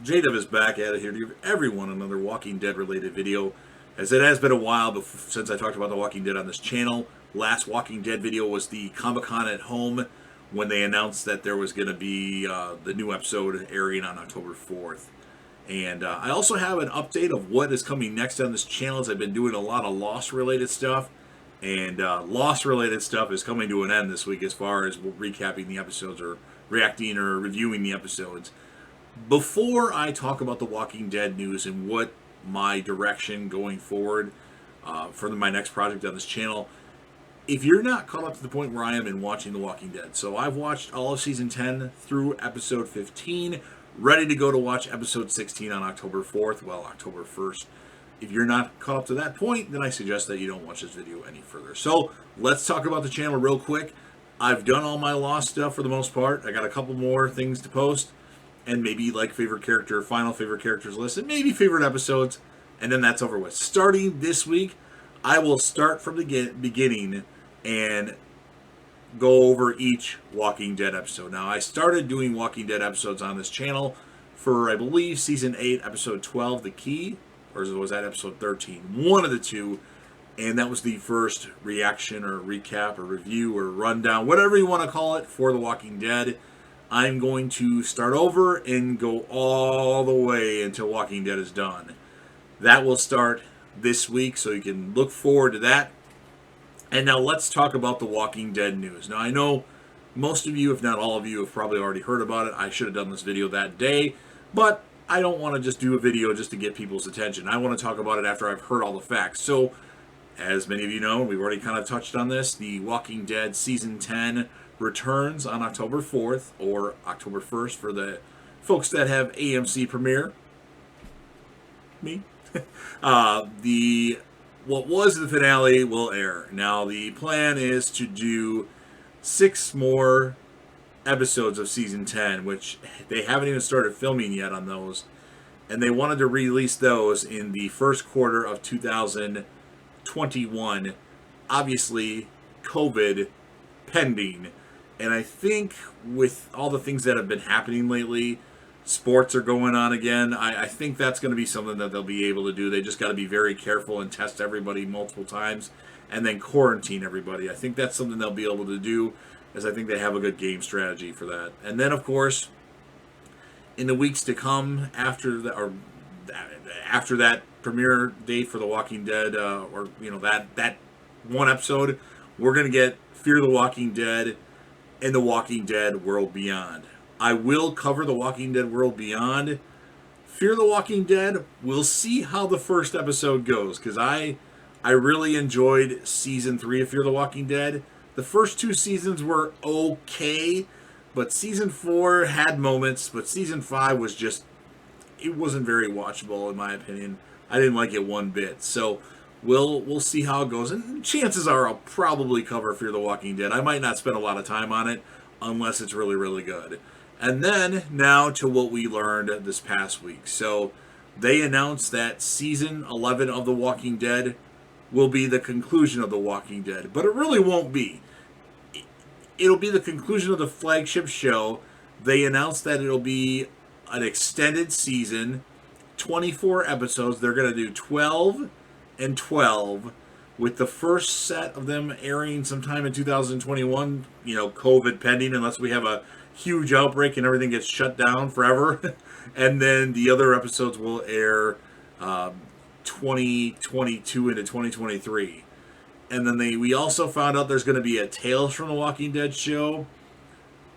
JDev is back at it here to give everyone another Walking Dead related video, as it has been a while since I talked about The Walking Dead on this channel. Last Walking Dead video was the Comic-Con at home when they announced that there was going to be the new episode airing on October 4th. And I also have an update of what is coming next on this channel, as I've been doing a lot of Lost related stuff. And Lost related stuff is coming to an end this week as far as recapping the episodes or reacting or reviewing the episodes. Before I talk about the Walking Dead news and what my direction going forward for my next project on this channel, if you're not caught up to the point where I am in watching The Walking Dead, so I've watched all of season 10 through episode 15, ready to go to watch episode 16 on October 4th, well, October 1st. If you're not caught up to that point, then I suggest that you don't watch this video any further. So let's talk about the channel real quick. I've done all my Lost stuff for the most part. I got a couple more things to post, and maybe like favorite character, final favorite characters list, and maybe favorite episodes, and then that's over with. Starting this week, I will start from the beginning and go over each Walking Dead episode. Now, I started doing Walking Dead episodes on this channel for, I believe, season 8, episode 12, The Key, or was that episode 13? One of the two, and that was the first reaction or recap or review or rundown, whatever you want to call it, for The Walking Dead. I'm going to start over and go all the way until Walking Dead is done. That will start this week, so you can look forward to that. And now let's talk about the Walking Dead news. Now, I know most of you, if not all of you, have probably already heard about it. I should have done this video that day, but I don't want to just do a video just to get people's attention. I want to talk about it after I've heard all the facts. So, as many of you know, we've already kind of touched on this, the Walking Dead Season 10 returns on October 4th, or October 1st for the folks that have AMC Premiere. Me. What was the finale will air. Now, the plan is to do 6 more episodes of Season 10, which they haven't even started filming yet on those. And they wanted to release those in the first quarter of 2021. Obviously, COVID pending. And I think with all the things that have been happening lately, sports are going on again. I think that's going to be something that they'll be able to do. They just got to be very careful and test everybody multiple times and then quarantine everybody. I think that's something they'll be able to do, as I think they have a good game strategy for that. And then, of course, in the weeks to come after that premiere date for The Walking Dead, that one episode, we're going to get Fear the Walking Dead and The Walking Dead World Beyond. I will cover The Walking Dead World Beyond. Fear the Walking Dead, we'll see how the first episode goes, because I really enjoyed Season 3 of Fear the Walking Dead. The first 2 seasons were okay, but Season 4 had moments, but Season 5 was just, it wasn't very watchable in my opinion. I didn't like it one bit. So we'll see how it goes, and chances are I'll probably cover Fear the Walking Dead. I might not spend a lot of time on it unless it's really, really good. And then now to what we learned this past week. So they announced that season 11 of The Walking Dead will be the conclusion of The Walking Dead, but it really won't be. It'll be the conclusion of the flagship show. They announced that it'll be an extended season, 24 episodes. They're going to do 12 and 12, with the first set of them airing sometime in 2021, COVID pending, unless we have a huge outbreak and everything gets shut down forever. And then the other episodes will air 2022 into 2023. And then we also found out there's going to be a Tales from the Walking Dead show.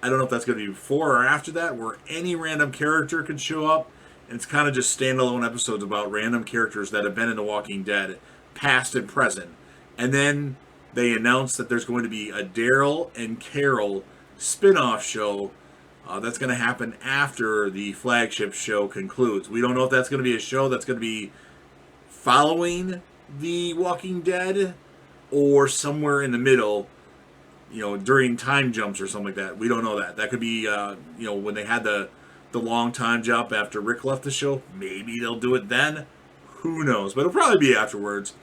I don't know if that's going to be before or after that, where any random character could show up. And it's kind of just standalone episodes about random characters that have been in The Walking Dead, past and present. And then they announced that there's going to be a Daryl and Carol spin-off show that's going to happen after the flagship show concludes. We don't know if that's going to be a show that's going to be following The Walking Dead or somewhere in the middle, during time jumps or something like that. We don't know that. That could be, when they had the long time jump after Rick left the show. Maybe they'll do it then. Who knows? But it'll probably be afterwards.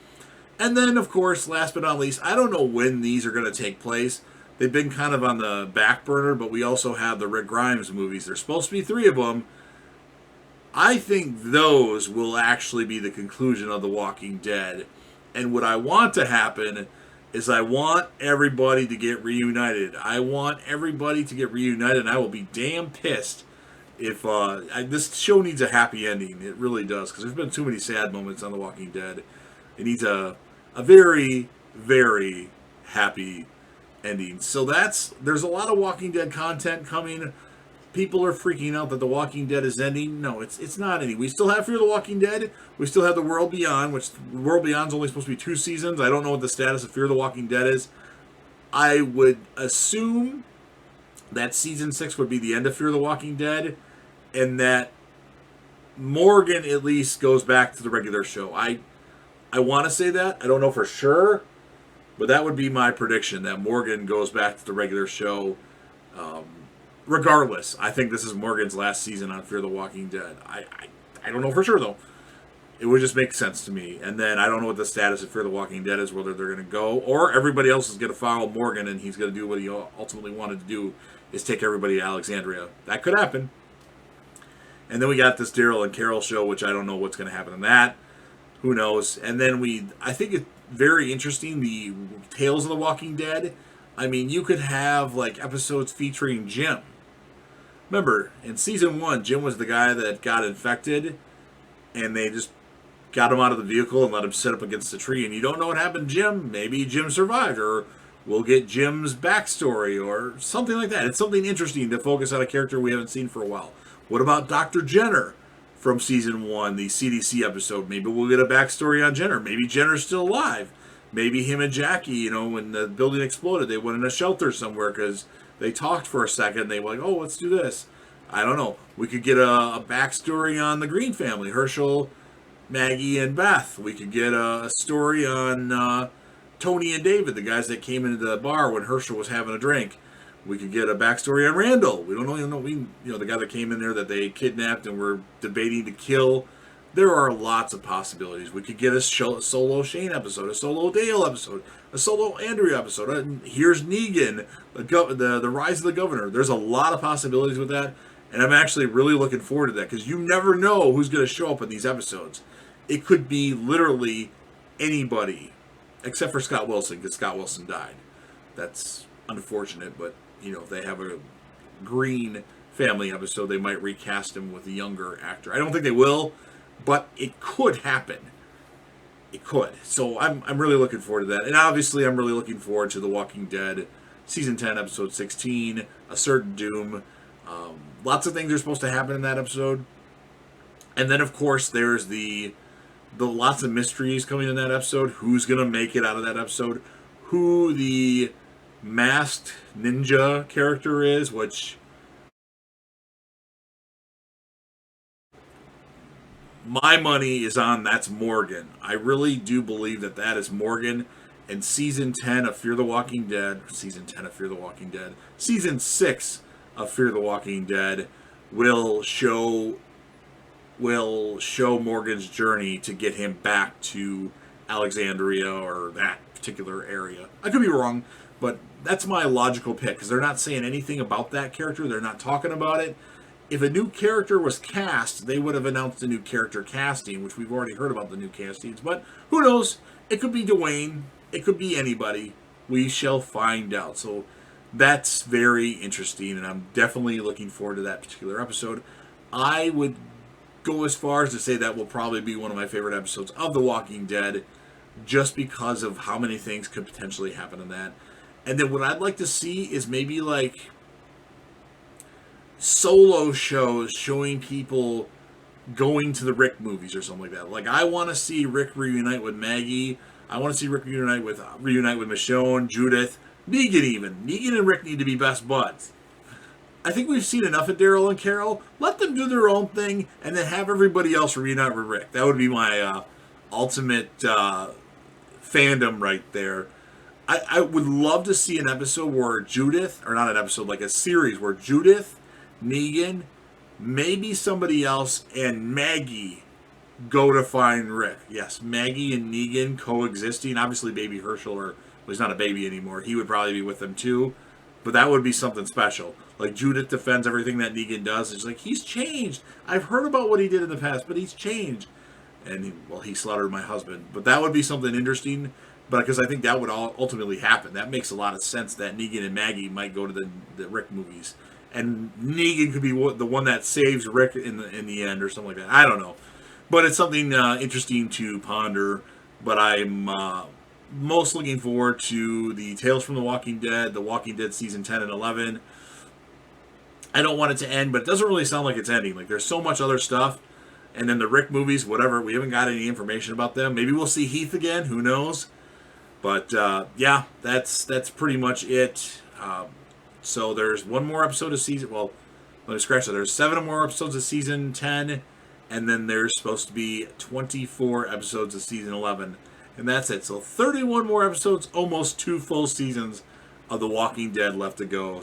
And then, of course, last but not least, I don't know when these are going to take place. They've been kind of on the back burner, but we also have the Rick Grimes movies. There's supposed to be 3 of them. I think those will actually be the conclusion of The Walking Dead. And what I want to happen is I want everybody to get reunited. I want everybody to get reunited, and I will be damn pissed if this show needs a happy ending. It really does, because there's been too many sad moments on The Walking Dead. It needs a very, very happy ending. So there's a lot of Walking Dead content coming. People are freaking out that The Walking Dead is ending. No, it's not ending. We still have Fear the Walking Dead. We still have The World Beyond, which The World Beyond is only supposed to be 2 seasons. I don't know what the status of Fear the Walking Dead is. I would assume that season 6 would be the end of Fear the Walking Dead, and that Morgan at least goes back to the regular show. I want to say that. I don't know for sure, but that would be my prediction, that Morgan goes back to the regular show. Regardless, I think this is Morgan's last season on Fear the Walking Dead. I don't know for sure, though. It would just make sense to me. And then I don't know what the status of Fear the Walking Dead is, whether they're going to go, or everybody else is going to follow Morgan and he's going to do what he ultimately wanted to do, is take everybody to Alexandria. That could happen. And then we got this Daryl and Carol show, which I don't know what's going to happen in that. Who knows? And then I think it's very interesting, the Tales of the Walking Dead. I mean, you could have like episodes featuring Jim. Remember, in season 1, Jim was the guy that got infected, and they just got him out of the vehicle and let him sit up against the tree, and you don't know what happened to Jim. Maybe Jim survived, or we'll get Jim's backstory, or something like that. It's something interesting to focus on a character we haven't seen for a while. What about Dr. Jenner from season 1, the CDC episode? Maybe we'll get a backstory on Jenner. Maybe Jenner's still alive. Maybe him and Jackie, when the building exploded, they went in a shelter somewhere because they talked for a second. They were like, oh, let's do this. I don't know. We could get a backstory on the Green family, Herschel, Maggie, and Beth. We could get a story on Tony and David, the guys that came into the bar when Herschel was having a drink. We could get a backstory on Randall. We don't know, the guy that came in there that they kidnapped and were debating to kill. There are lots of possibilities. We could get a solo Shane episode, a solo Dale episode, a solo Andrea episode. Here's Negan, the Rise of the Governor. There's a lot of possibilities with that, and I'm actually really looking forward to that, because you never know who's going to show up in these episodes. It could be literally anybody, except for Scott Wilson, because Scott Wilson died. That's unfortunate, but if they have a Green family episode, they might recast him with a younger actor. I don't think they will, but it could happen. It could. So I'm really looking forward to that. And obviously I'm really looking forward to The Walking Dead Season 10, Episode 16, A Certain Doom. Lots of things are supposed to happen in that episode. And then, of course, there's the lots of mysteries coming in that episode. Who's going to make it out of that episode? Who the masked ninja character is, which my money is on, that's Morgan. I really do believe that is Morgan. And Season 10 of Fear the Walking Dead, Season 6 of Fear the Walking Dead will show Morgan's journey to get him back to Alexandria, or that particular area. I could be wrong, but that's my logical pick, because they're not saying anything about that character. They're not talking about it. If a new character was cast, they would have announced a new character casting, which we've already heard about the new castings. But who knows? It could be Dwayne. It could be anybody. We shall find out. So that's very interesting, and I'm definitely looking forward to that particular episode. I would go as far as to say that will probably be one of my favorite episodes of The Walking Dead, just because of how many things could potentially happen in that. And then what I'd like to see is maybe like solo shows showing people going to the Rick movies or something like that. Like, I want to see Rick reunite with Maggie. I want to see Rick reunite with Michonne, Judith, Negan even. Negan and Rick need to be best buds. I think we've seen enough of Daryl and Carol. Let them do their own thing, and then have everybody else reunite with Rick. That would be my ultimate fandom right there. I would love to see an episode where Judith, or not an episode, like a series where Judith, Negan, maybe somebody else, and Maggie go to find Rick. Yes, Maggie and Negan coexisting. Obviously, baby Herschel, well, he's not a baby anymore. He would probably be with them too. But that would be something special. Like Judith defends everything that Negan does. It's like, he's changed. I've heard about what he did in the past, but he's changed. And he slaughtered my husband. But that would be something interesting. But because I think that would ultimately happen. That makes a lot of sense that Negan and Maggie might go to the Rick movies, and Negan could be the one that saves Rick in the end or something like that. I don't know, but it's something interesting to ponder. But I'm most looking forward to the Tales from the Walking Dead season 10 and 11. I don't want it to end, but it doesn't really sound like it's ending. Like, there's so much other stuff. And then the Rick movies, whatever, we haven't got any information about them. Maybe we'll see Heath again. Who knows? But, yeah, that's pretty much it. So there's one more episode of season... Well, let me scratch that. There's 7 more episodes of season 10. And then there's supposed to be 24 episodes of season 11. And that's it. So 31 more episodes, almost 2 full seasons of The Walking Dead left to go.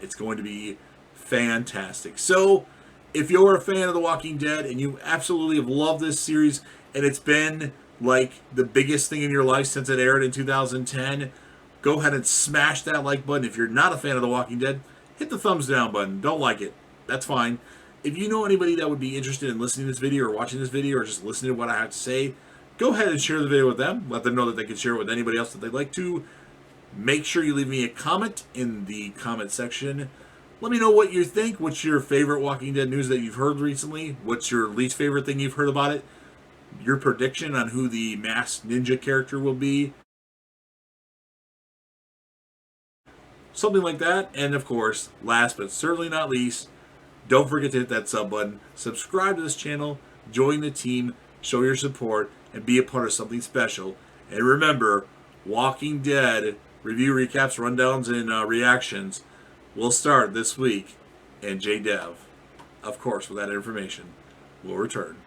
It's going to be fantastic. So, if you're a fan of The Walking Dead and you absolutely have loved this series, and it's been like the biggest thing in your life since it aired in 2010, go ahead and smash that like button. If you're not a fan of The Walking Dead, hit the thumbs down button. Don't like it. That's fine. If you know anybody that would be interested in listening to this video or watching this video or just listening to what I have to say, go ahead and share the video with them. Let them know that they can share it with anybody else that they'd like to. Make sure you leave me a comment in the comment section. Let me know what you think. What's your favorite Walking Dead news that you've heard recently? What's your least favorite thing you've heard about it? Your prediction on who the masked ninja character will be. Something like that. And of course, last but certainly not least, don't forget to hit that sub button. Subscribe to this channel. Join the team. Show your support. And be a part of something special. And remember, Walking Dead review recaps, rundowns, and reactions will start this week. And JDev, of course, with that information, will return.